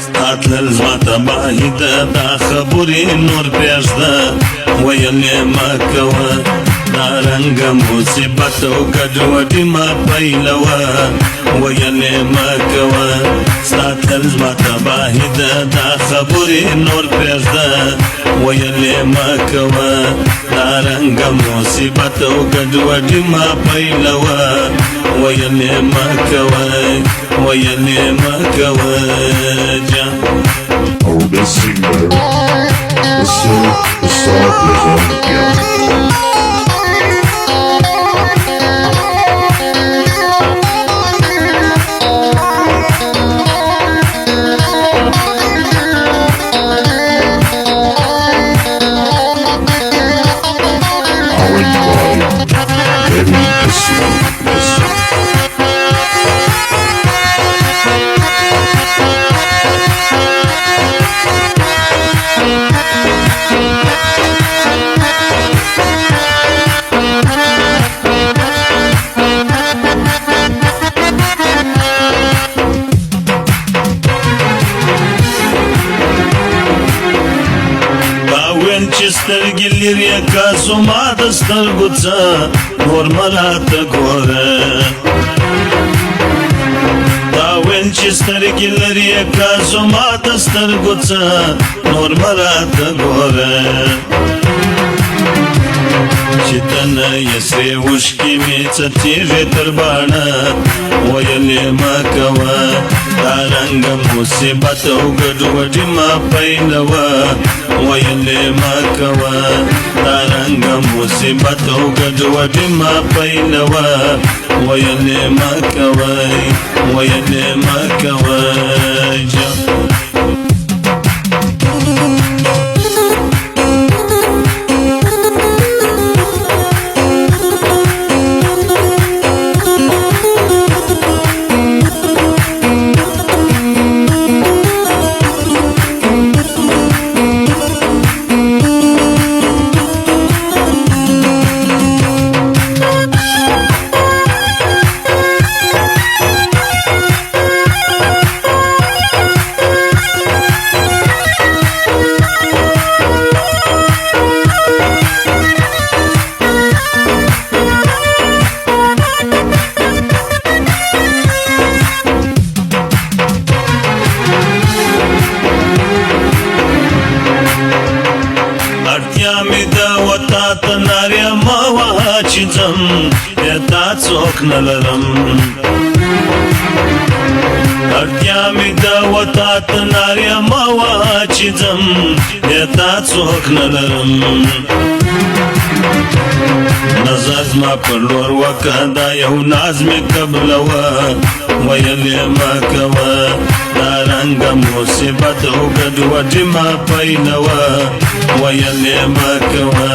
ستاتلل زما تباهي ده دا خبرې نور پرېږده ویلې مه کوه دا رنګه مصیبت او ګډوډي مه پیلوه ویلې مه کوه ستاتلل زما تباهي ده دا خبرې نور پرېږده ویلې مه کوه دا رنګه مصیبت او ګډوډي مه پیلوه ویلې مه کوه ویلې مه کوه جان Oh, the singer, the soul, the star plays on the piano. سترګې لرې که زما د سترګو څه نور مه راته ګوره دا ویل چې سترګې لرې که زما د سترګو څه نور مه راته ګوره چې ته نه یې سرې اوښکې مې څه تېږې تر باڼه ویلې مه کوه دا رنګه مصیبت او ګډوډي مه پیلوه ویلې مه کوه دا رنګه مصیبت او ګډوډي مه پیلوه ویلې مه کوه ویلې مه کوه چې ځم تا څوک نه لرم اړتیا مې ده وتا ته ناریا مه وهه چې ځم تا څوک نه لرم نظر زما پر لور وکړه دا یو ناز مې قبلوه ویلې مه کوه دا رنګه مصیبت او ګډوډي مه پیلوه ویلې مه کوه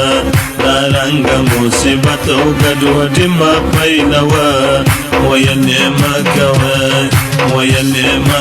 دا رنګه مصیبت او ګډوډي مه پیلوه ویلې مه کوه ویلې مه